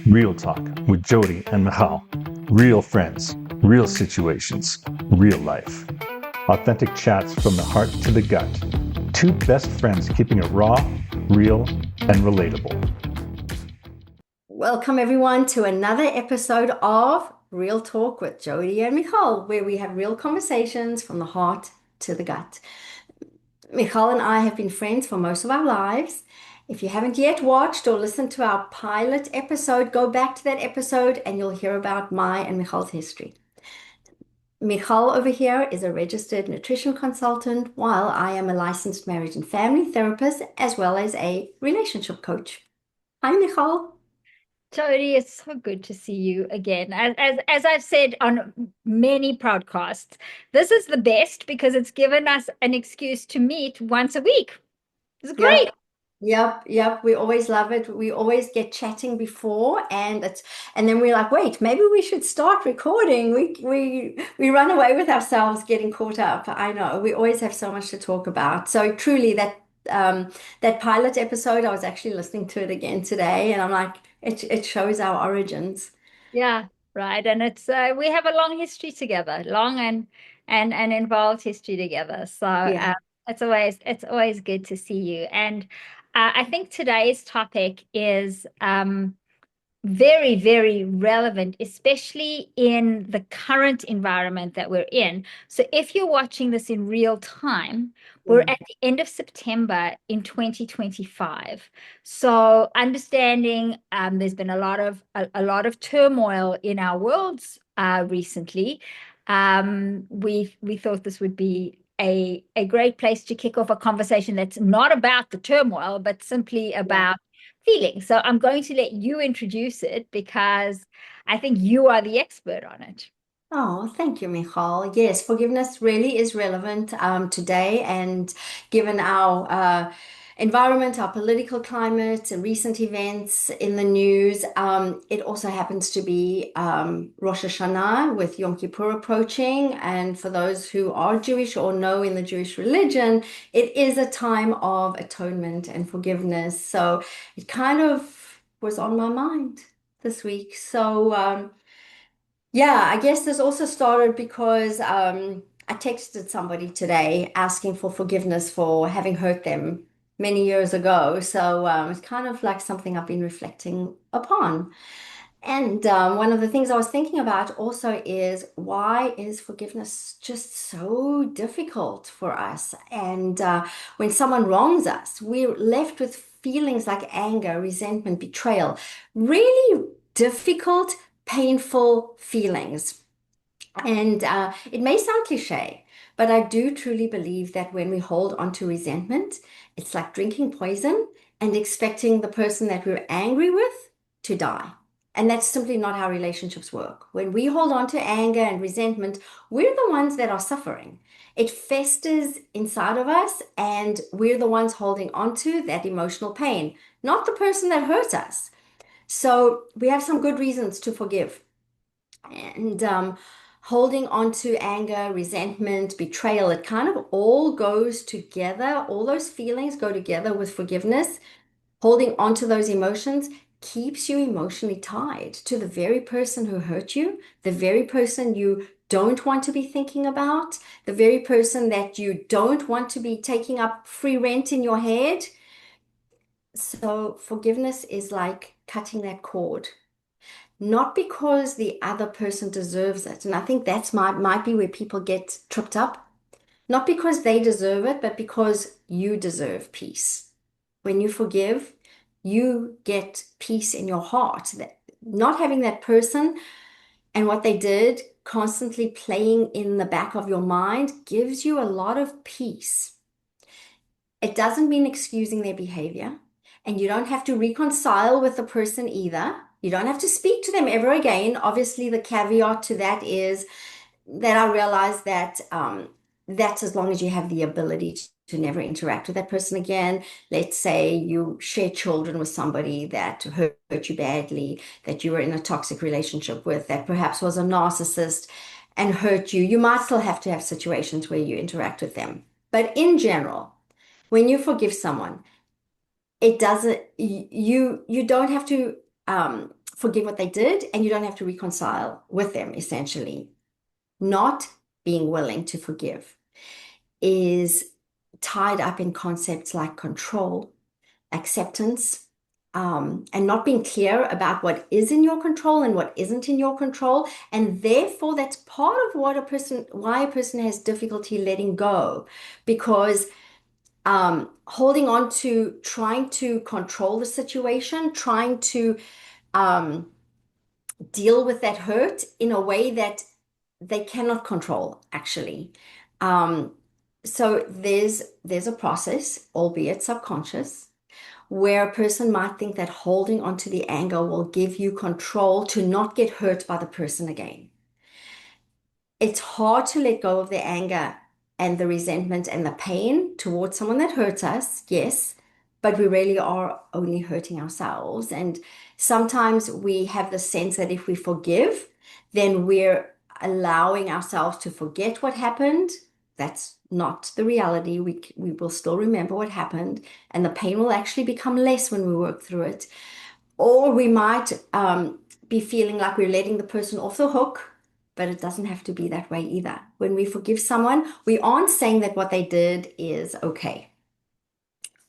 Real Talk with Jodi and Michal. Real friends, real situations, real life. Authentic chats from the heart to the gut. Two best friends keeping it raw, real, and relatable. Welcome, everyone, to another episode of Real Talk with Jodi and Michal, where we have real conversations from the heart to the gut. Michal and I have been friends for most of our lives. If you haven't yet watched or listened to our pilot episode, go back to that episode and you'll hear about my and Michal's history. Michal over here is a registered nutrition consultant, while I am a licensed marriage and family therapist as well as a relationship coach. Hi, Michal. Jodi, it's so good to see you again. As I've said on many podcasts, this is the best because it's given us an excuse to meet once a week. It's great. Yep. Yep. We always love it. We always get chatting before and then we're like, wait, maybe we should start recording. We run away with ourselves getting caught up. I know. We always have so much to talk about. So truly that pilot episode, I was actually listening to it again today and I'm like, it shows our origins. Yeah, right. And it's we have a long history together, long and involved history together. So Yeah. it's always good to see you. And I think today's topic is very, very relevant, especially in the current environment that we're in. So if you're watching this in real time, we're Yeah. at the end of September in 2025. So understanding there's been a lot of turmoil in our worlds recently. We thought this would be a great place to kick off a conversation that's not about the turmoil, but simply Yeah. about feeling. So I'm going to let you introduce it because I think you are the expert on it. Oh, thank you, Michal. Yes, forgiveness really is relevant today, and given our environment, our political climate, and recent events in the news, it also happens to be Rosh Hashanah with Yom Kippur approaching. And for those who are Jewish or know in the Jewish religion, it is a time of atonement and forgiveness. So it kind of was on my mind this week. Yeah, I guess this also started because I texted somebody today asking for forgiveness for having hurt them many years ago. So it's kind of like something I've been reflecting upon. And one of the things I was thinking about also is, why is forgiveness just so difficult for us? And when someone wrongs us, we're left with feelings like anger, resentment, betrayal, really difficult, painful feelings. And it may sound cliche, but I do truly believe that when we hold on to resentment, it's like drinking poison and expecting the person that we're angry with to die. And that's simply not how relationships work. When we hold on to anger and resentment, we're the ones that are suffering. It festers inside of us, and we're the ones holding on to that emotional pain, not the person that hurt us. So we have some good reasons to forgive. And holding on to anger, resentment, betrayal, it kind of all goes together. All those feelings go together with forgiveness. Holding on to those emotions keeps you emotionally tied to the very person who hurt you, the very person you don't want to be thinking about, the very person that you don't want to be taking up free rent in your head. So forgiveness is like cutting that cord, not because the other person deserves it. And I think that's might be where people get tripped up. Not because they deserve it, but because you deserve peace. When you forgive, you get peace in your heart. That not having that person and what they did constantly playing in the back of your mind gives you a lot of peace. It doesn't mean excusing their behavior, and you don't have to reconcile with the person either. You don't have to speak to them ever again. Obviously, the caveat to that is that I realize that that's as long as you have the ability to never interact with that person again. Let's say you share children with somebody that hurt you badly, that you were in a toxic relationship with, that perhaps was a narcissist and hurt you. You might still have to have situations where you interact with them. But in general, when you forgive someone, it doesn't, you don't have to forgive what they did, and you don't have to reconcile with them, essentially. Not being willing to forgive is tied up in concepts like control, acceptance, and not being clear about what is in your control and what isn't in your control. And therefore, that's part of why a person has difficulty letting go, because holding on to trying to control the situation, trying to um, deal with that hurt in a way that they cannot control, actually. Um, so there's a process, albeit subconscious, where a person might think that holding onto the anger will give you control to not get hurt by the person again. It's hard to let go of the anger and the resentment and the pain towards someone that hurts us, yes, but we really are only hurting ourselves. And sometimes we have the sense that if we forgive, then we're allowing ourselves to forget what happened. That's not the reality. We will still remember what happened, and the pain will actually become less when we work through it. Or we might be feeling like we're letting the person off the hook, but it doesn't have to be that way either. When we forgive someone, we aren't saying that what they did is okay.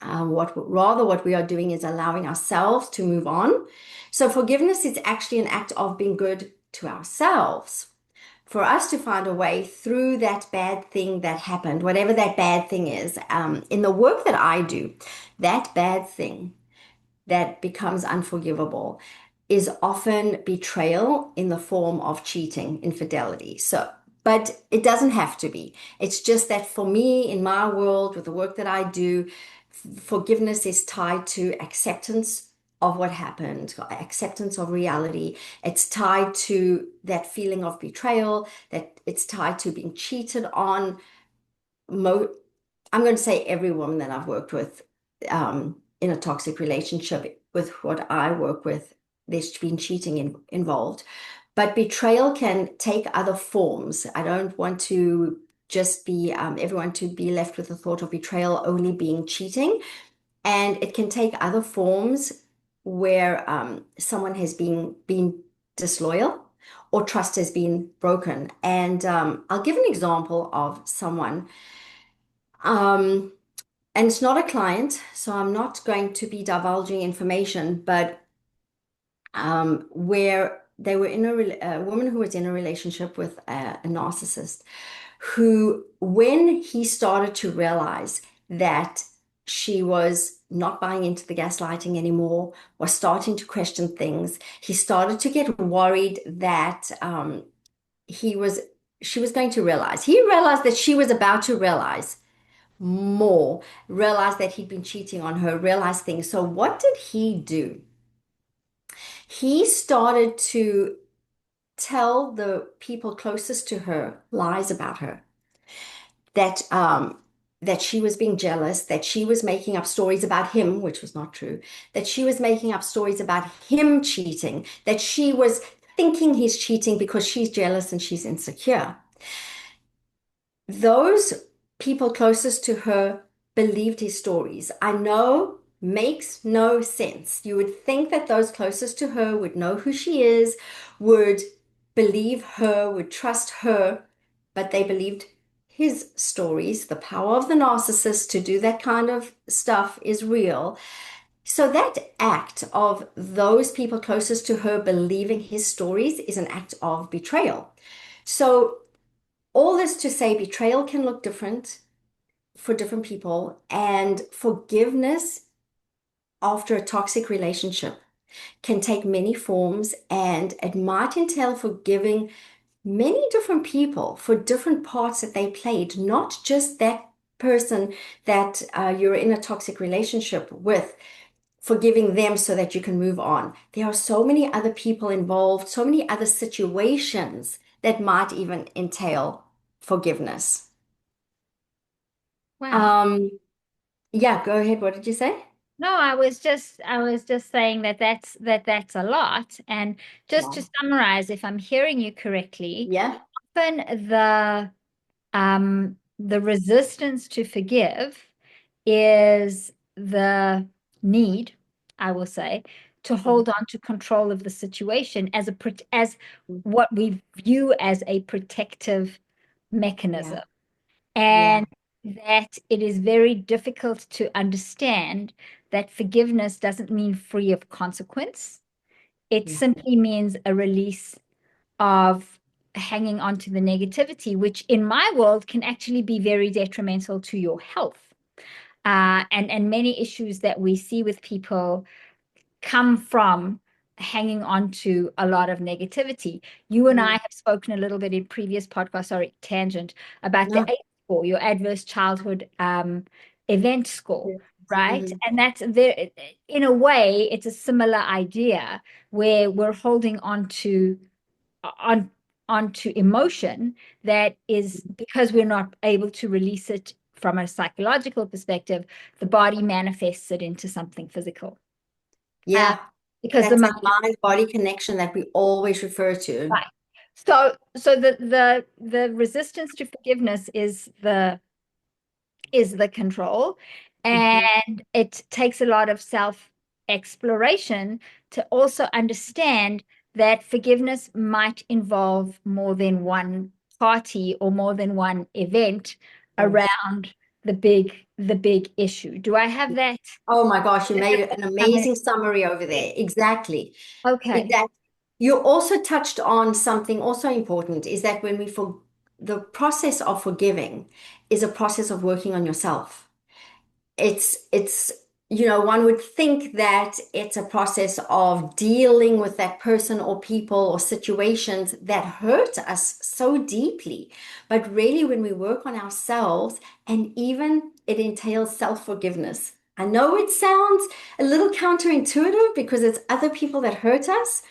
What we are doing is allowing ourselves to move on. So forgiveness is actually an act of being good to ourselves, for us to find a way through that bad thing that happened, whatever that bad thing is. In the work that I do, that bad thing that becomes unforgivable is often betrayal in the form of cheating, infidelity. So, but it doesn't have to be. It's just that for me, in my world, with the work that I do, forgiveness is tied to acceptance of what happened, acceptance of reality. It's tied to that feeling of betrayal, that it's tied to being cheated on. I'm going to say every woman that I've worked with in a toxic relationship, with what I work with, there's been cheating involved. But betrayal can take other forms. I don't want to just be everyone to be left with the thought of betrayal only being cheating. And it can take other forms where someone has been disloyal or trust has been broken. And I'll give an example of someone. Um, and it's not a client, so I'm not going to be divulging information, but where they were a woman who was in a relationship with a narcissist, who, when he started to realize that she was not buying into the gaslighting anymore, was starting to question things, he started to get worried that he was she was going to realize. He realized that she was about to realize more, realized that he'd been cheating on her, realized things. So what did he do? He started to tell the people closest to her lies about her, that she was being jealous, that she was making up stories about him, which was not true, that she was making up stories about him cheating, that she was thinking he's cheating because she's jealous and she's insecure. Those people closest to her believed his stories. I know, makes no sense. You would think that those closest to her would know who she is, would believe her, would trust her, but they believed his stories. The power of the narcissist to do that kind of stuff is real. So that act of those people closest to her believing his stories is an act of betrayal. So all this to say, betrayal can look different for different people, and forgiveness after a toxic relationship can take many forms, and it might entail forgiving many different people for different parts that they played, not just that person that you're in a toxic relationship with, forgiving them so that you can move on. There are so many other people involved, so many other situations that might even entail forgiveness. Wow. Um, yeah, go ahead. What did you say? No, I was just saying that that's a lot. And just to Wow. summarize, if I'm hearing you correctly, Yeah. often the resistance to forgive is the need, I will say, to hold on to control of the situation as what we view as a protective Yeah. mechanism. Yeah. And that it is very difficult to understand that forgiveness doesn't mean free of consequence. It Yeah. simply means a release of hanging on to the negativity, which in my world can actually be very detrimental to your health. And many issues that we see with people come from hanging on to a lot of negativity. You and I Mm. have spoken a little bit in previous podcasts, sorry, tangent, about the No. ACE score, your adverse childhood event score, Yes. right? Mhm. And that's there, in a way, it's a similar idea where we're holding on onto emotion that is because we're not able to release it from a psychological perspective, the body manifests it into something physical. Uh, Yeah. because the That's that mind, mind-body connection that we always refer to. right. So the resistance to forgiveness is the control, Mhm. and it takes a lot of self exploration to also understand that forgiveness might involve more than one party or more than one event Yes. around the big issue. Do I have that? Oh my gosh, you made an I mean, amazing summary over there. Exactly. okay. Exactly. You also touched on something also important is that when we for the process of forgiving is a process of working on yourself. It's one would think that it's a process of dealing with that person or people or situations that hurt us so deeply, but really when we work on ourselves, and even it entails self-forgiveness. I know it sounds a little counterintuitive because it's other people that hurt us,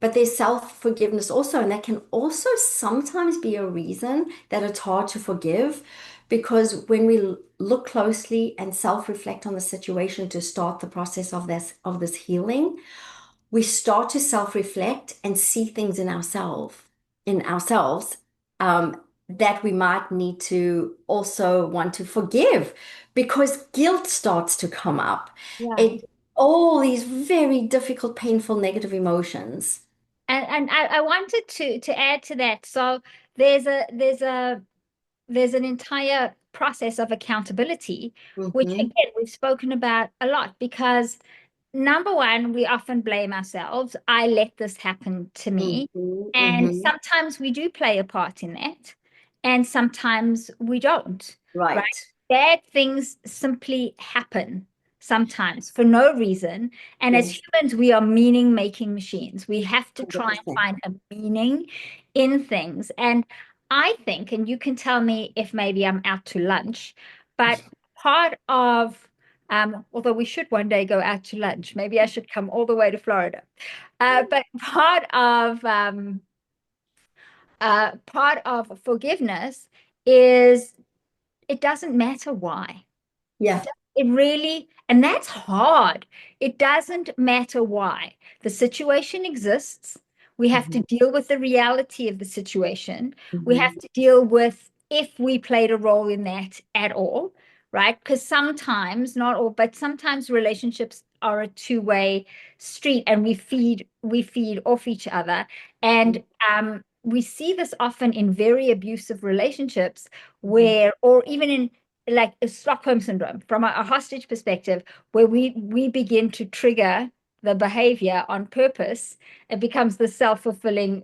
but there's self-forgiveness also, and that can also sometimes be a reason that it's hard to forgive, because when we look closely and self-reflect on the situation to start the process of this healing, we start to self-reflect and see things in ourselves um, that we might need to also want to forgive, because guilt starts to come up. Yeah. It all these very difficult, painful, negative emotions. And I wanted to add to that. So there's a there's a there's an entire process of accountability, which Mm-hmm. again we've spoken about a lot because number one, we often blame ourselves. I let this happen to me. Mm-hmm. And Mm-hmm. sometimes we do play a part in that, and sometimes we don't, right? Right. Bad things simply happen sometimes for no reason. And as Yes. humans, we are meaning-making machines. We have to try and 100%. find a meaning in things. And I think, and you can tell me if maybe I'm out to lunch, but part of although we should one day go out to lunch. Maybe I should come all the way to Florida. But part of forgiveness is it doesn't matter why. Yeah. It really, and that's hard. It doesn't matter why. The situation exists. We have Mhm. to deal with the reality of the situation. We have Mhm. to deal with if we played a role in that at all, right? Because sometimes, not all, but sometimes relationships are a two-way street and we feed off each other. And we see this often in very abusive relationships Mhm. where, or even in like a Stockholm syndrome from a hostage perspective, where we begin to trigger the behavior on purpose. It becomes the self-fulfilling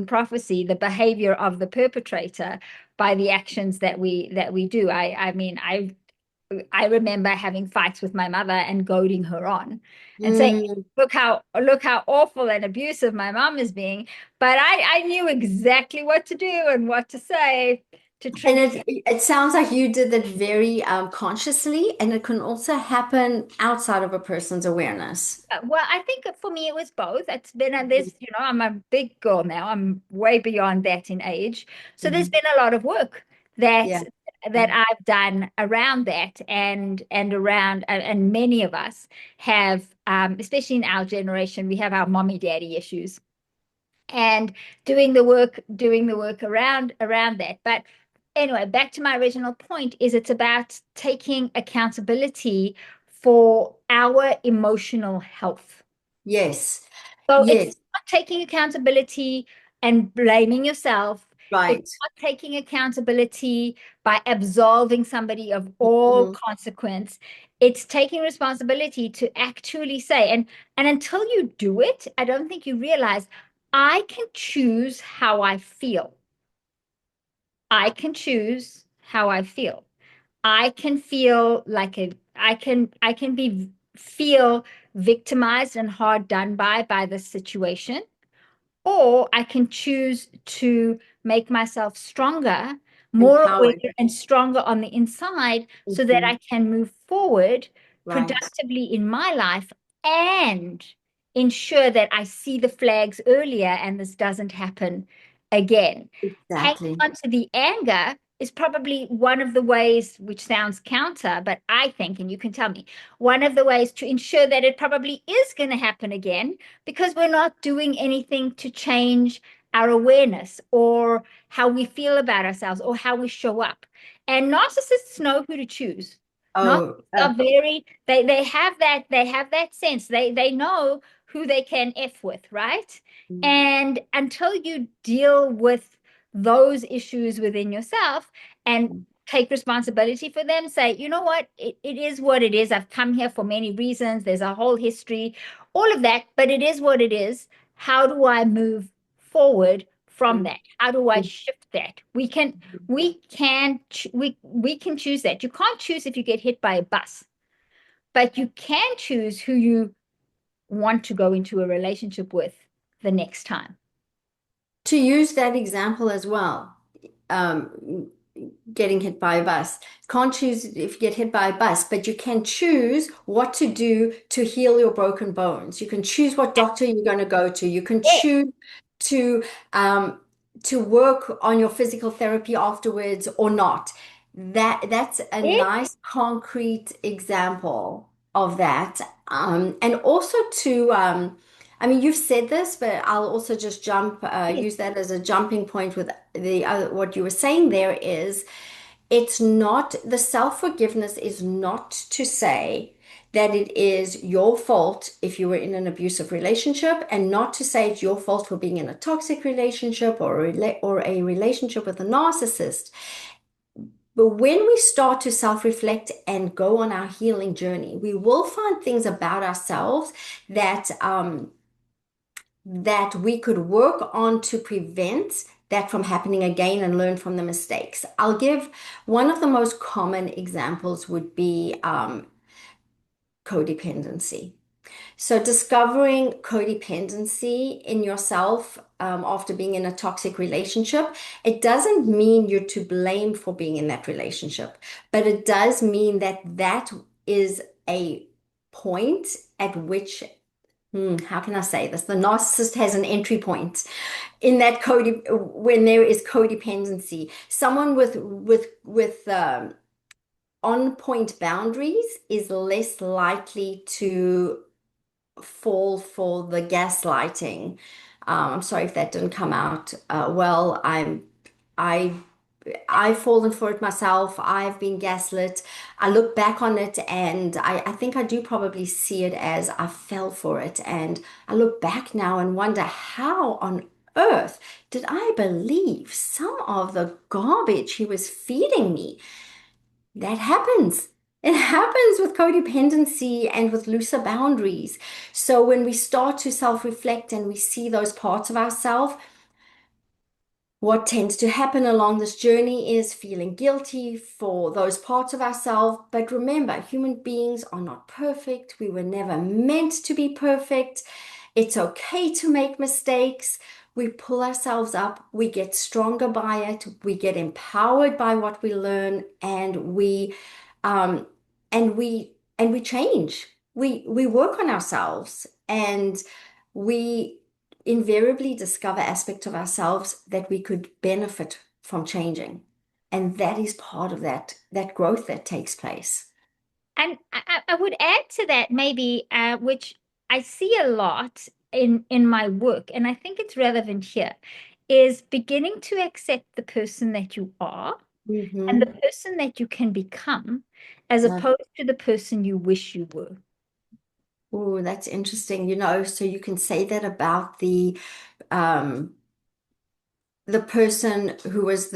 prophecy, the behavior of the perpetrator by the actions that we do. I mean, I remember having fights with my mother and goading her on and saying, Mm. look how awful and abusive my mom is being. But I knew exactly what to do and what to say to And trigger. it sounds like you did that very consciously, and it can also happen outside of a person's awareness. Well, I think for me it was both. It's been Mhm. I'm a big girl now. I'm way beyond that in age. So there's Mhm. been a lot of work that Yeah. that I've done around that and around and many of us have, especially in our generation, we have our mommy daddy issues and doing the work around that. But anyway, back to my original point is it's about taking accountability for our emotional health. Yes. So it's Yes. not taking accountability and blaming yourself. It's Right. not taking accountability by absolving somebody of all Mhm. consequence. It's taking responsibility to actually say, and until you do it, I don't think you realize I can choose how I feel. I can choose how I feel. I can feel like I can be feel victimized and hard done by the situation, or I can choose to make myself stronger, more aware Empowered. and stronger on the inside so that Mhm. I can move forward Right. productively in my life and ensure that I see the flags earlier and this doesn't happen again. Hanging Exactly. on to the anger is probably one of the ways, which sounds counter, but I think, and you can tell me, one of the ways to ensure that it probably is going to happen again because we're not doing anything to change our awareness or how we feel about ourselves or how we show up. And narcissists know who to choose. Narcissists Oh, are very, they have that sense. They know who they can F with, right? mm, And until you deal with those issues within yourself and mm, take responsibility for them, say, you know what, it is what it is. I've come here for many reasons. There's a whole history, all of that, but it is what it is. How do I move forward from mm, that? How do I mm, shift that? We can choose that. You can't choose if you get hit by a bus, but you can choose who you want to go into a relationship with the next time. to use that example as well, um, getting hit by a bus. Can't choose if you get hit by a bus, but you can choose what to do to heal your broken bones. You can choose what doctor you're going to go to. You can Yes, choose to um, to work on your physical therapy afterwards or not. That's a yes, nice concrete example of that. And also to I mean, you've said this, but I'll also just yes. use that as a jumping point with the other, what you were saying there is it's not, the self-forgiveness is not to say that it is your fault if you were in an abusive relationship, and not to say it's your fault for being in a toxic relationship or a relationship with a narcissist. But when we start to self-reflect and go on our healing journey, we will find things about ourselves that we could work on to prevent that from happening again and learn from the mistakes. I'll give one of the most common examples would be codependency. So, discovering codependency in yourself after being in a toxic relationship, it doesn't mean you're to blame for being in that relationship, but it does mean that that is a point at which, how can I say this? The narcissist has an entry point in that when there is codependency. Someone with on point boundaries is less likely to fall for the gaslighting. I'm sorry if that didn't come out well. I I've fallen for it myself. I've been gaslit. I look back on it and I think I do probably see it as I fell for it. And I look back now and wonder how on earth did I believe some of the garbage he was feeding me? That happens. It happens with codependency and with looser boundaries. So when we start to self-reflect and we see those parts of ourselves, what tends to happen along this journey is feeling guilty for those parts of ourselves. But remember, human beings are not perfect. We were never meant to be perfect. It's okay to make mistakes. We pull ourselves up, we get stronger by it, we get empowered by what we learn, and um, we change. We work on ourselves, and we invariably discover aspects of ourselves that we could benefit from changing. And that is part of that growth that takes place. And I would add to that maybe, which I see a lot in my work, and I think it's relevant here, is beginning to accept the person that you are and the Mm-hmm. person that you can become, as Love, opposed to the person you wish you were. Oh, that's interesting. So you can say that about um the person who was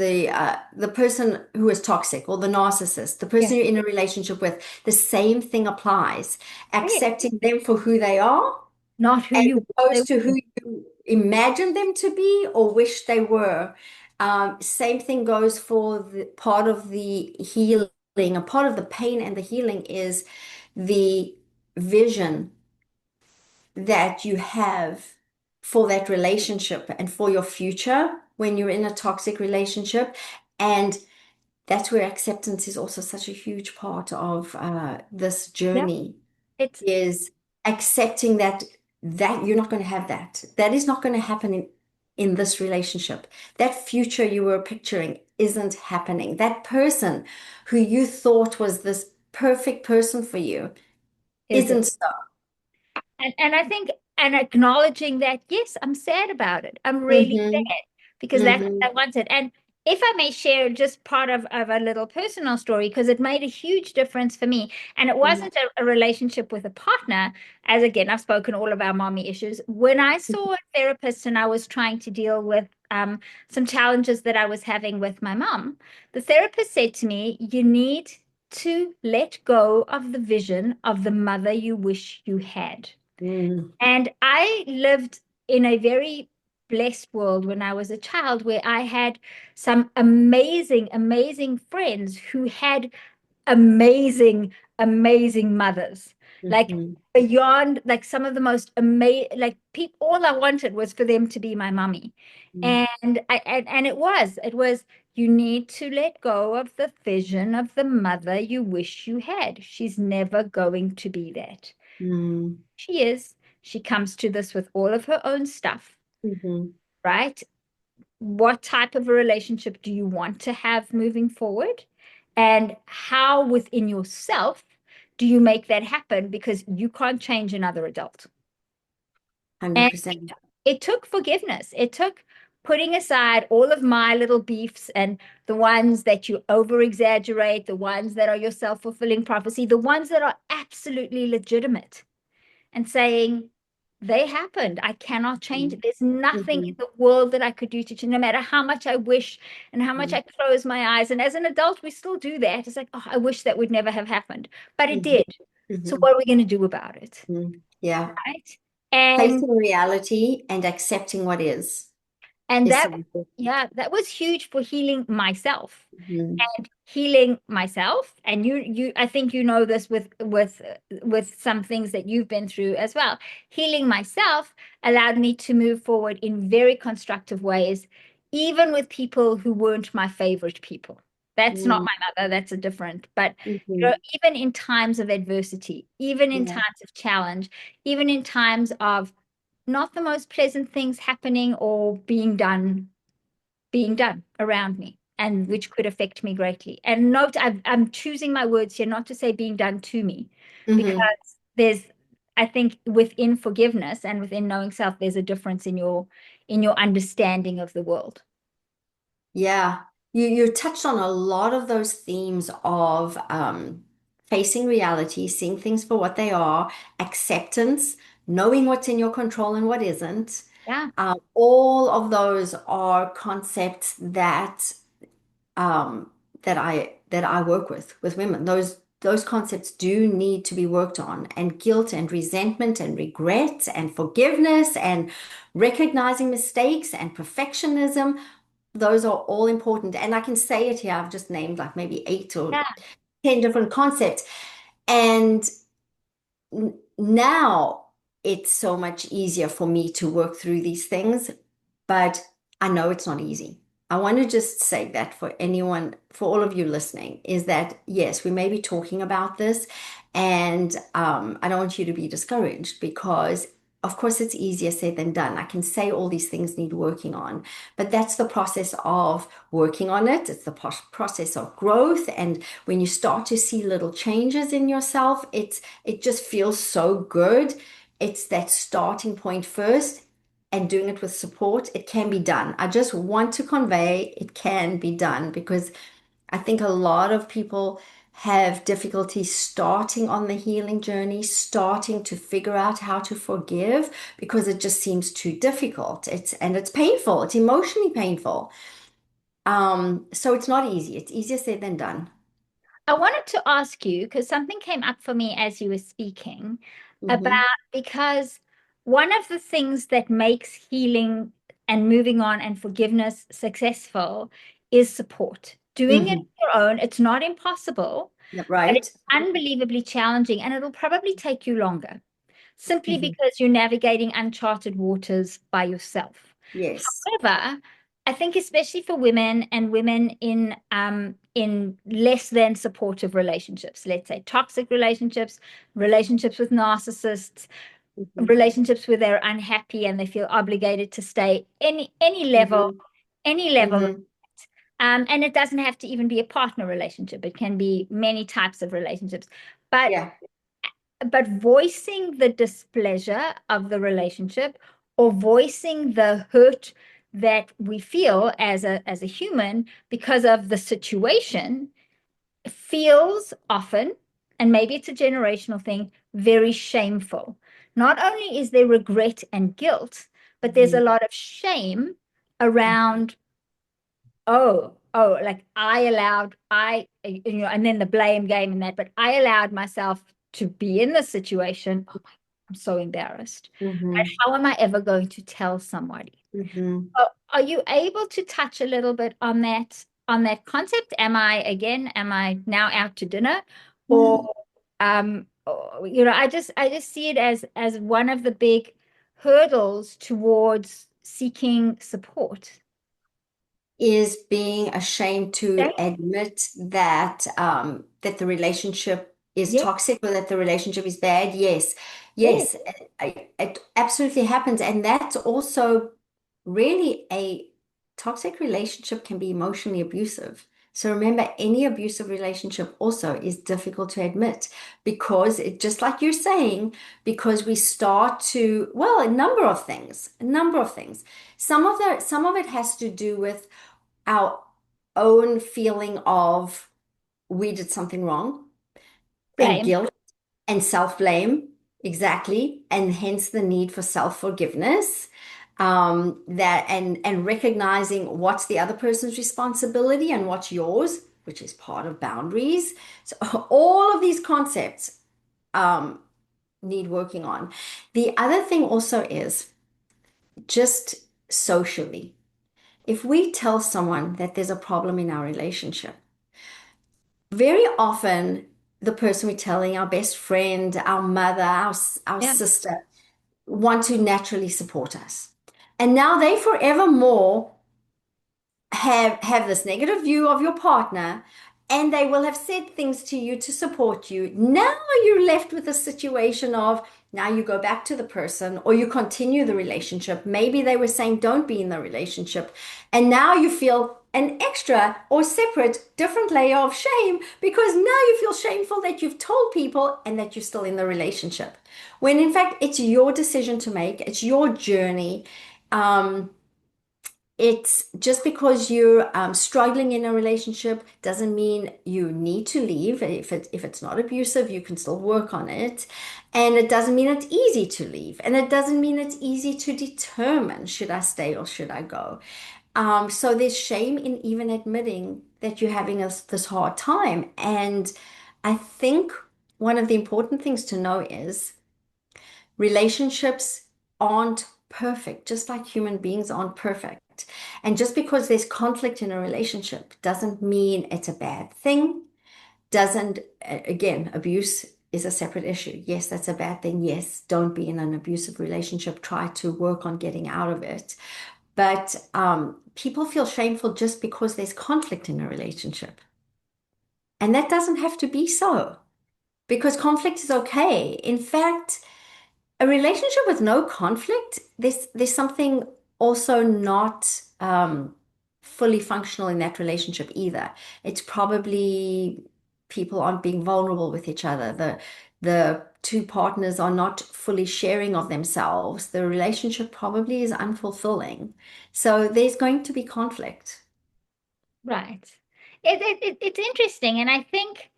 toxic or the narcissist, the Yeah. person you're in a relationship with, the same thing applies. Yeah. Accepting them for who they are Not who as you they opposed to were. who you imagine them to be or wish they were. Same thing goes for the part of the healing. A part of the pain and the healing is the vision that you have for that relationship and for your future when you're in a toxic relationship. And that's where acceptance is also such a huge part of this Yeah. journey, It's is accepting that you're not going to have that. That is not going to happen in this relationship. That future you were picturing isn't happening. That person who you thought was this perfect person for you is isn't so. and I think and acknowledging that, yes, I'm sad about it. I'm really Mm-hmm. sad because that's Mm-hmm. what I wanted. And if I may share just part of a little personal story, because it made a huge difference for me. And it wasn't a relationship with a partner, as again, I've spoken all of our mommy issues. When I saw a therapist and I was trying to deal with some challenges that I was having with my mom, the therapist said to me, you need to let go of the vision of the mother you wish you had. Mm-hmm. And I lived in a very blessed world when I was a child where I had some amazing, amazing friends who had amazing, amazing mothers. Like Mm-hmm. beyond, like some of the most amazing, like people, all I wanted was for them to be my mummy. And it was, you need to let go of the vision of the mother you wish you had. She's never going to be that. Mm-hmm. She is. She comes to this with all of her own stuff, Mm-hmm. right? What type of a relationship do you want to have moving forward? And how within yourself do you make that happen? Because you can't change another adult. And 100%. it took forgiveness. It took putting aside all of my little beefs and the ones that you over exaggerate, the ones that are your self-fulfilling prophecy, the ones that are absolutely legitimate and saying, they happened. I cannot change it. There's nothing in Mm-hmm. the world that I could do to change, no matter how much I wish and how much I close my eyes. And as an adult, we still do that. It's like, oh, I wish that would never have happened, but it Mm-hmm. did. So Mm-hmm. what are we going to do about it? Mm-hmm. Yeah. Right. And Facing reality and accepting what is that, so important. yeah, that was huge for healing myself. Mm-hmm. And healing myself, and you I think you know this with some things that you've been through as well. Healing myself allowed me to move forward in very constructive ways, even with people who weren't my favorite people. That's not my mother, that's a different, but Mm-hmm. even in times of adversity, even in Yeah. times of challenge, even in times of not the most pleasant things happening or being done around me, and which could affect me greatly. And note, I'm choosing my words here not to say being done to me, because Mm-hmm. there's, I think within forgiveness and within knowing self, there's a difference in your understanding of the world. Yeah, you touched on a lot of those themes of facing reality, seeing things for what they are, acceptance, knowing what's in your control and what isn't. Yeah, All of those are concepts um, that I work with women. Those concepts do need to be worked on, and guilt and resentment and regret and forgiveness and recognizing mistakes and perfectionism, those are all important. And I can say it here, I've just named like maybe 8 or 10 different concepts. And now it's so much easier for me to work through these things, but I know it's not easy. I want to just say that for anyone, for all of you listening, is that yes, we may be talking about this, and I don't want you to be discouraged because, of course, it's easier said than done. I can say all these things need working on, but that's the process of working on it. It's the process of growth, and when you start to see little changes in yourself, it just feels so good. It's that starting point first and doing it with support. It can be done. I just want to convey it can be done because I think a lot of people have difficulty starting on the healing journey, starting to figure out how to forgive because it just seems too difficult. It's painful. It's emotionally painful. So it's not easy. It's easier said than done. I wanted to ask you because something came up for me as you were speaking Hmm. about because one of the things that makes healing and moving on and forgiveness successful is support. Doing it on Hmm. your own, it's not impossible, but it's Right. unbelievably challenging and it'll probably take you longer simply Hmm. because you're navigating uncharted waters by yourself. Yes. However, I think especially for women and women in less than supportive relationships, let's say toxic relationships, relationships with narcissists, Hmm. relationships where they're unhappy and they feel obligated to stay Hmm. any level. Hmm. And it doesn't have to even be a partner relationship. It can be many types of relationships. But Yeah. voicing the displeasure of the relationship or voicing the hurt that we feel as a human because of the situation feels often, and maybe it's a generational thing, very shameful. Not only is there regret and guilt, but there's a Hmm. lot of shame around, like and then the blame game and that, but I allowed myself to be in this situation. Oh my, I'm so embarrassed. And Hmm. how am I ever going to tell somebody? Hmm. Are you able to touch a little bit on that concept? Am I now out to dinner? Or I just see it as one of the big hurdles towards seeking support. Is being ashamed to Okay? admit that that the relationship is Yeah. toxic or that the relationship is bad. Yes, Yeah. yes, it absolutely happens, and that's also really a toxic relationship can be emotionally abusive. So remember, any abusive relationship also is difficult to admit because it, just like you're saying, because we start to, well, a number of things. Some of it has to do with our own feeling of we did something wrong and Blame. guilt and self-blame, exactly, and hence the need for self-forgiveness. That and recognizing what's the other person's responsibility and what's yours, which is part of boundaries. So all of these concepts um, need working on. The other thing also is just socially. If we tell someone that there's a problem in our relationship, very often the person we're telling, our best friend, our mother, our Yeah. sister, want to naturally support us. And now they forevermore have this negative view of your partner and they will have said things to you to support you. Now you're left with a situation of now you go back to the person or you continue the relationship. Maybe they were saying don't be in the relationship. And now you feel an extra or separate different layer of shame because now you feel shameful that you've told people and that you're still in the relationship. When in fact it's your decision to make, it's your journey. Um, it's just because you're struggling in a relationship doesn't mean you need to leave. If it's not abusive, you can still work on it. And it doesn't mean it's easy to leave. And it doesn't mean it's easy to determine should I stay or should I go. So there's shame in even admitting that you're having this hard time. And I think one of the important things to know is relationships aren't perfect, just like human beings aren't perfect. And just because there's conflict in a relationship doesn't mean it's a bad thing. Doesn't, again, abuse is a separate issue. Yes, that's a bad thing. Yes, don't be in an abusive relationship. Try to work on getting out of it. But people feel shameful just because there's conflict in a relationship. And that doesn't have to be so because conflict is okay. In fact, a relationship with no conflict, there's something also not fully functional in that relationship either. It's probably people aren't being vulnerable with each other. The two partners are not fully sharing of themselves. The relationship probably is unfulfilling. So there's going to be conflict. Right. It's interesting, and I think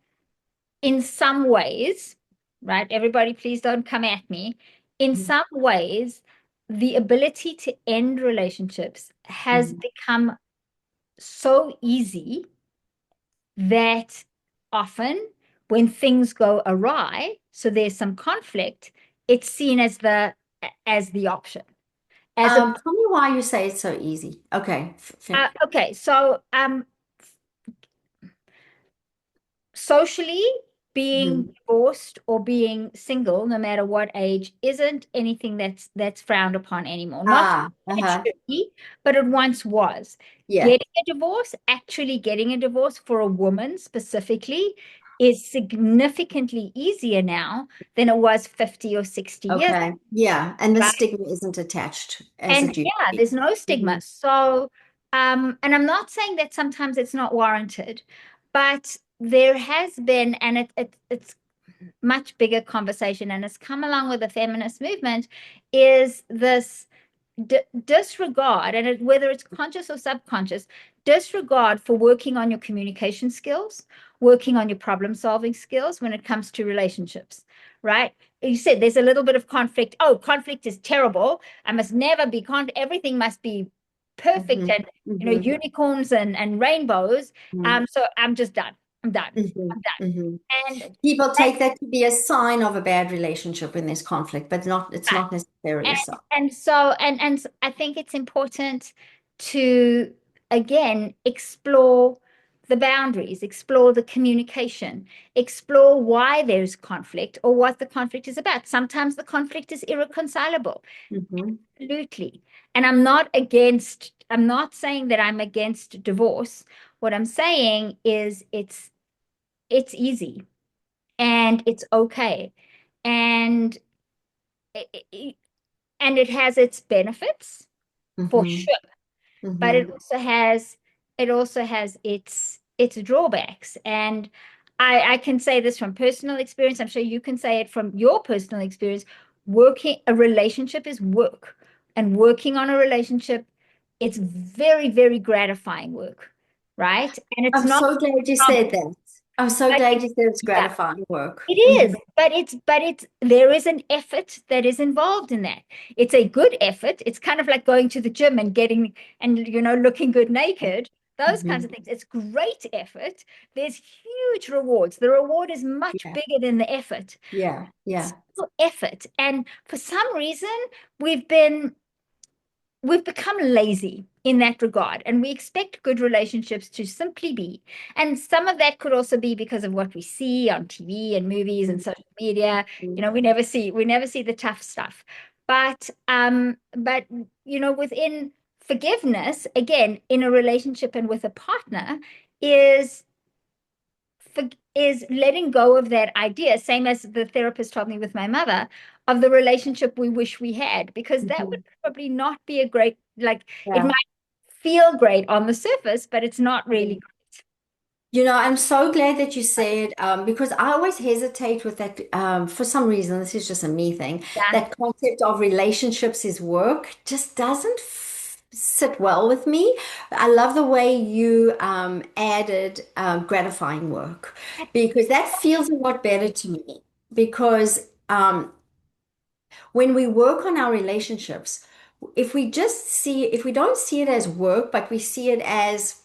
in some ways, right? Everybody, please don't come at me. In some ways, the ability to end relationships has Mhm. become so easy that often when things go awry, so there's some conflict, it's seen as the option. As a Tell me why you say it's so easy. Okay. Okay, so socially, being Mhm. divorced or being single, no matter what age, isn't anything that's frowned upon anymore. Not that it Uh-huh. should be, but it once was. Yeah. Getting a divorce, actually getting a divorce for a woman specifically, is significantly easier now than it was 50 or 60 years Okay. Yeah. And the ago. stigma isn't attached as And it used to yeah, be. there's no stigma. Mhm. So, and I'm not saying that sometimes it's not warranted, but there has been, and it's much bigger conversation, and it's come along with the feminist movement, is this disregard, and whether it's conscious or subconscious, disregard for working on your communication skills, working on your problem solving skills when it comes to relationships, right? You said there's a little bit of conflict. Oh, conflict is terrible. I must never be everything must be perfect Mhm. and Mhm. unicorns and rainbows. Mhm. So I'm just done. I'm done. Mhm. I'm done. Mhm. And People take that to be a sign of a bad relationship when there's conflict, but it's not necessarily so. and I think it's important to again explore the boundaries, explore the communication, explore why there's conflict or what the conflict is about. Sometimes the conflict is irreconcilable. Mhm. Absolutely. And I'm not saying that I'm against divorce. What I'm saying is it's easy and it's okay. And and it has its benefits for Mhm. sure, but Mhm. it also has its drawbacks. And I can say this from personal experience. I'm sure you can say it from your personal experience. Working a relationship is work, and working on a relationship, it's very, very gratifying work, right? And it's I'm not so glad you said that. I'm so like glad you said it's yeah, gratifying work. it Mhm. is, but it's there is an effort that is involved in that. It's a good effort. It's kind of like going to the gym and getting and looking good naked, those kinds Mhm. of things. It's great effort. There's huge rewards. The reward is much Yeah. bigger than the effort. Yeah. It's Yeah. still effort. And for some reason, we've been we've become lazy in that regard, and we expect good relationships to simply be. And some of that could also be because of what we see on TV and movies and social media. Mhm. We never see the tough stuff. But within forgiveness, again, in a relationship and with a partner, is is letting go of that idea, same as the therapist told me with my mother, of the relationship we wish we had, because that would Mhm. probably not be a great, like, it Yeah. might feel great on the surface, but it's not really I'm so glad that you said, because I always hesitate with that, for some reason, this is just a me thing, great. that concept of relationships is work just doesn't sit well with me. I love the way you added gratifying work because that feels a lot better to me. Because when we work on our relationships, if we don't see it as work, but we see it as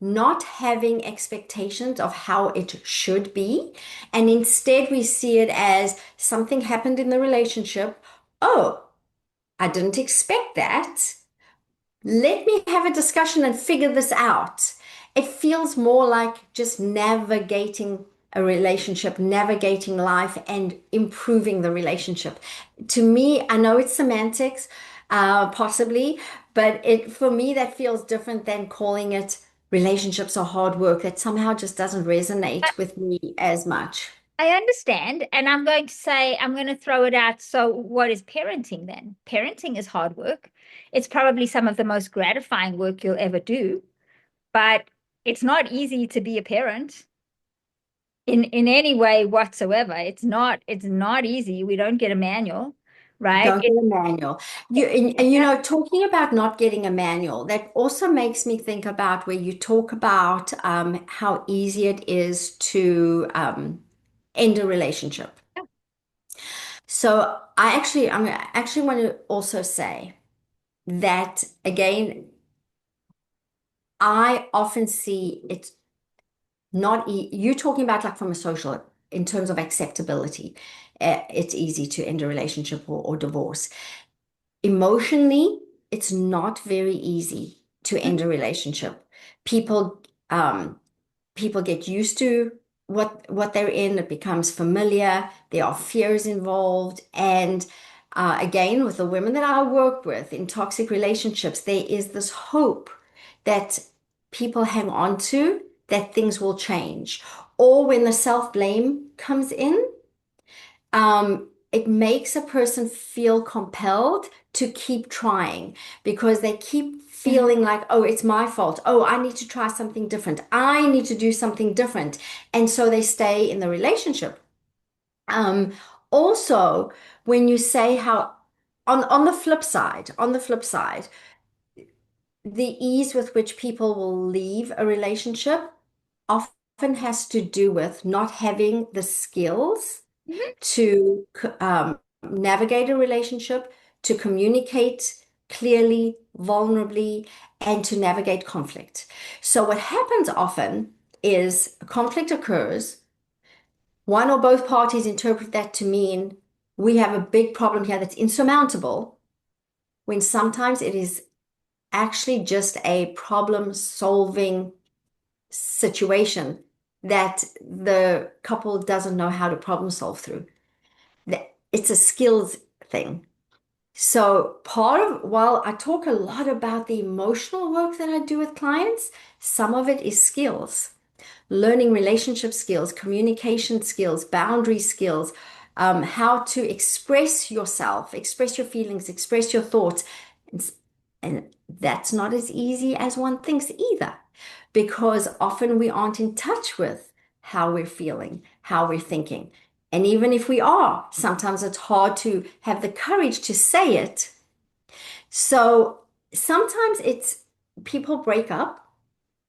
not having expectations of how it should be. And instead, we see it as something happened in the relationship. Oh, I didn't expect that. Let me have a discussion and figure this out. It feels more like just navigating a relationship, navigating life, and improving the relationship. To me, I know it's semantics, possibly, but for me that feels different than calling it relationships are hard work. That somehow just doesn't resonate with me as much. I understand, and I'm going to throw it out. So, what is parenting then? Parenting is hard work. It's probably some of the most gratifying work you'll ever do, but it's not easy to be a parent in any way whatsoever. It's not easy. We don't get a manual, right? Don't get a manual. And talking about not getting a manual, that also makes me think about where you talk about how easy it is to end a relationship. So I actually want to also say that again, I often see it not you talking about like from a social in terms of acceptability. It's easy to end a relationship or divorce. Emotionally, it's not very easy to end a relationship. People um, people get used to what they're in. It becomes familiar. There are fears involved, and again, with the women that I work with in toxic relationships, there is this hope that people hang on to that things will change. Or when the self-blame comes in, it makes a person feel compelled to keep trying because they keep feeling like, oh, it's my fault. Oh, I need to try something different. I need to do something different. And so they stay in the relationship. Um, Also, when you say how, on the flip side, the ease with which people will leave a relationship often has to do with not having the skills Mhm. to navigate a relationship, to communicate clearly, vulnerably, and to navigate conflict. So, what happens often is a conflict occurs, one or both parties interpret that to mean we have a big problem here that's insurmountable, when sometimes it is actually just a problem solving situation that the couple doesn't know how to problem solve through. It's a skills thing. So while I talk a lot about the emotional work that I do with clients, some of it is skills, learning relationship skills, communication skills, boundary skills, how to express yourself, express your feelings, express your thoughts. And, and that's not as easy as one thinks either, because often we aren't in touch with how we're feeling, how we're thinking. And even if we are, sometimes it's hard to have the courage to say it. So sometimes it's people break up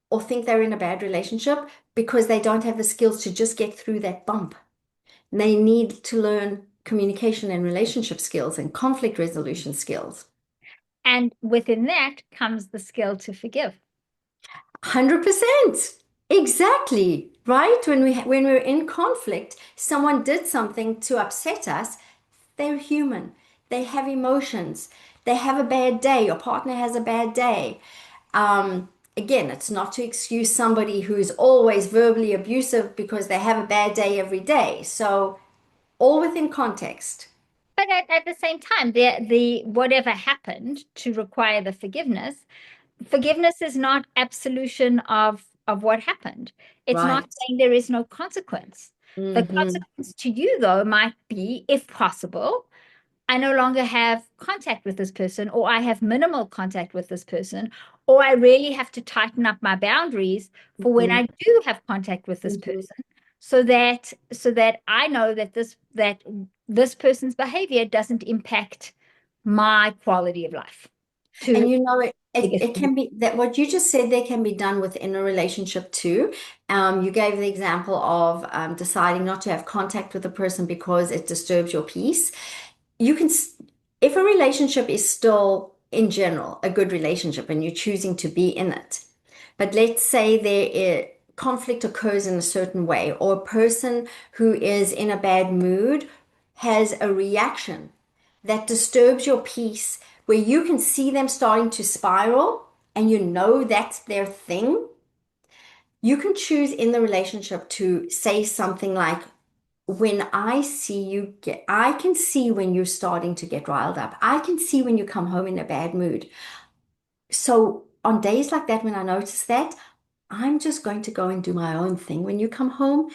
or think they're in a bad relationship because they don't have the skills to just get through that bump. They need to learn communication and relationship skills and conflict resolution skills. And within that comes the skill to forgive. 100%. Exactly. Right? When we're in conflict, someone did something to upset us. They're human. They have emotions. They have a bad day. Your partner has a bad day. Again, it's not to excuse somebody who's always verbally abusive because they have a bad day every day. So, all within context. But at the same time, the whatever happened to require the forgiveness is not absolution of what happened. It's not Right. saying there is no consequence. The Hmm. consequence to you, though, might be, if possible, I no longer have contact with this person, or I have minimal contact with this person, or I really have to tighten up my boundaries for when Hmm. I do have contact with this Hmm. person, so that I know that this person's behavior doesn't impact my quality of life. To And biggest it can be that what you just said there can be done within a relationship too. You gave the example of deciding not to have contact with the person because it disturbs your peace. You can, if a relationship is still in general a good relationship and you're choosing to be in it, but let's say conflict occurs in a certain way, or a person who is in a bad mood has a reaction that disturbs your peace, where you can see them starting to spiral and you know that's their thing, you can choose in the relationship to say something like, when I see you get, I can see when you're starting to get riled up. I can see when you come home in a bad mood. So on days like that, when I notice that, I'm just going to go and do my own thing when you come home,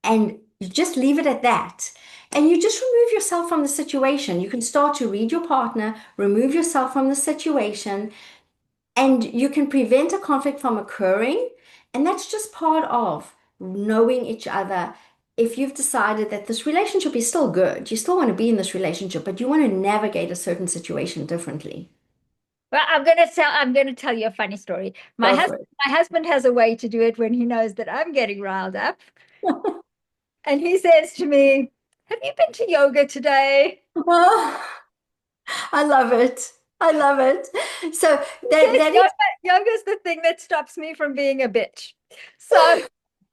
and you just leave it at that. And you just remove yourself from the situation. You can start to read your partner, remove yourself from the situation, and you can prevent a conflict from occurring. And that's just part of knowing each other. If you've decided that this relationship is still good, you still want to be in this relationship, but you want to navigate a certain situation differently. Well, I'm gonna tell you a funny story. Go for it. My husband has a way to do it when he knows that I'm getting riled up. And he says to me, "Have you been to yoga today?" Oh, I love it. I love it. So He that says that is yoga's the thing that stops me from being a bitch. So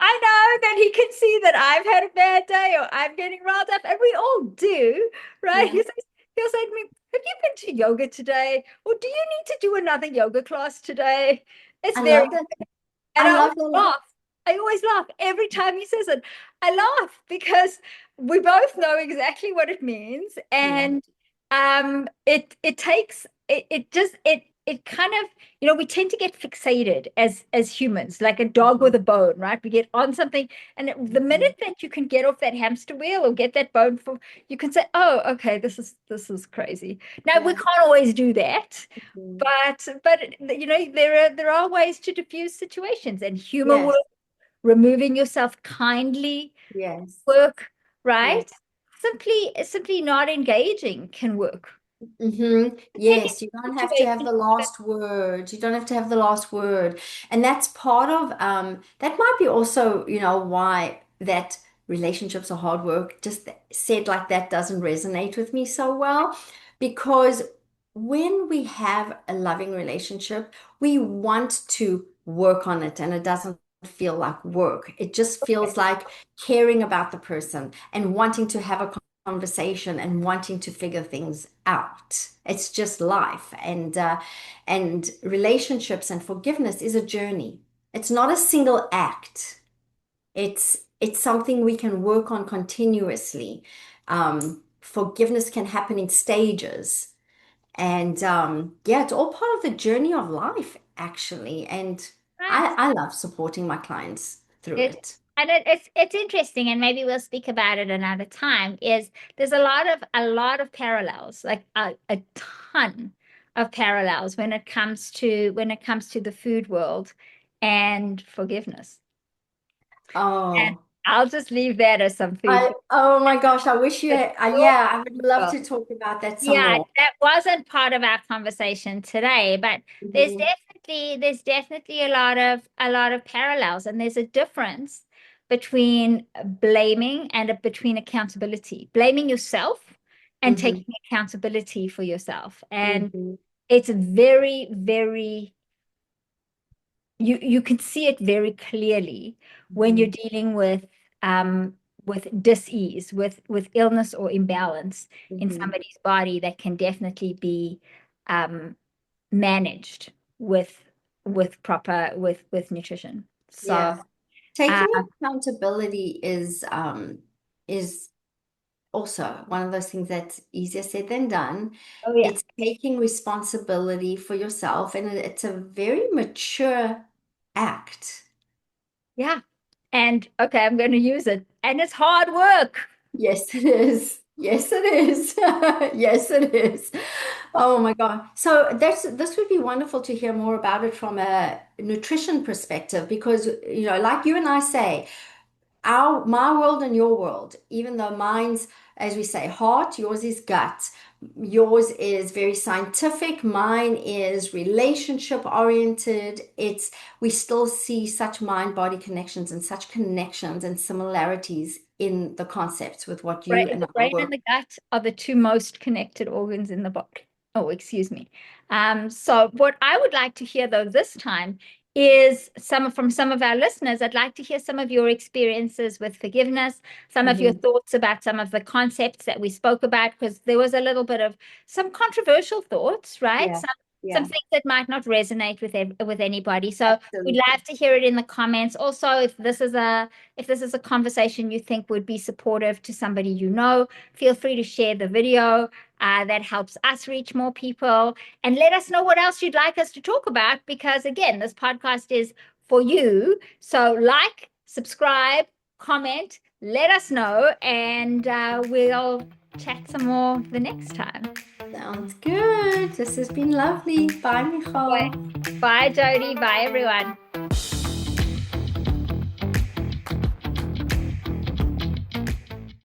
I know that he can see that I've had a bad day or I'm getting riled up, and we all do, right? yeah, He'll say to me, "Have you been to yoga today? Or do you need to do another yoga class today?" It's I very, love that. and I I always love that. laugh. I always laugh every time he says it. I laugh because we both know exactly what it means, Yeah. and it takes it kind of, we tend to get fixated as humans, like a dog with a bone, right? We get on something, and the Mhm. minute that you can get off that hamster wheel or get that bone for, you can say, "Oh, okay, this is crazy." Now we Yeah. can't always do that. Mhm. But there are ways to diffuse situations, and humor work, Yes. removing yourself kindly Yes. work, Yes. right? Simply not engaging can work. Taking Yes, you don't have to have situations. the last word. You don't have to have the last word. And that's part of that might be also, why that relationships are hard work, just said like that doesn't resonate with me so well. Because when we have a loving relationship, we want to work on it and it doesn't feel like work. It just feels like caring about the person and wanting to have a conversation and wanting to figure things out. It's just life, and relationships and forgiveness is a journey. It's not a single act. It's something we can work on continuously. Forgiveness can happen in stages, and yeah, it's all part of the journey of life, actually. And Right. I love supporting my clients through It it. and it's interesting, and maybe we'll speak about it another time. Is there's a lot of parallels, like a ton of parallels when it comes to the food world and forgiveness. And Oh. I'll just leave that as some food for Oh my gosh, I wish you had, yeah, I would love thought. to talk about that some Yeah, more. that wasn't part of our conversation today, but there's Mhm, definitely a lot of parallels, and there's a difference between blaming and between accountability. Blaming yourself and mhm, taking accountability for yourself. And mhm, it's very, very, you can see it very clearly when you're mhm, dealing um with dis-ease, with illness or imbalance in mhm. somebody's body that can definitely be um managed with nutrition. So Yeah. Taking uh, accountability is also one of those things that's easier said than done. oh yeah. It's taking responsibility for yourself, and it's a very mature act. Yeah. And okay, I'm going to use it. And it's hard work. Yes, it is. Yes, it is. Yes, it is. Oh my God. So this would be wonderful to hear more about it from a nutrition perspective because, like you and I say, my world and your world, even though mine's, as we say, heart, yours is gut, yours is very scientific, mine is relationship oriented. We still see such mind body connections and such connections and similarities in the concepts with what you and The I brain and work. the gut are the two most connected organs in the body. Oh, excuse me. So what I would like to hear though this time is from some of our listeners. I'd like to hear some of your experiences with forgiveness, some of your Mhm. thoughts about some of the concepts that we spoke about, because there was a little bit of some controversial thoughts, right? Yeah, Some yeah, things that might not resonate with anybody. So we'd absolutely. love to hear it in the comments. Also, if this is a conversation you think would be supportive to somebody feel free to share the video. That helps us reach more people. And let us know what else you'd like us to talk about, because again, this podcast is for you. So like, subscribe, comment, let us know, and we'll chat some more the next time. Sounds good. This has been lovely. Bye, Michal. Bye, Jodi. Bye, everyone.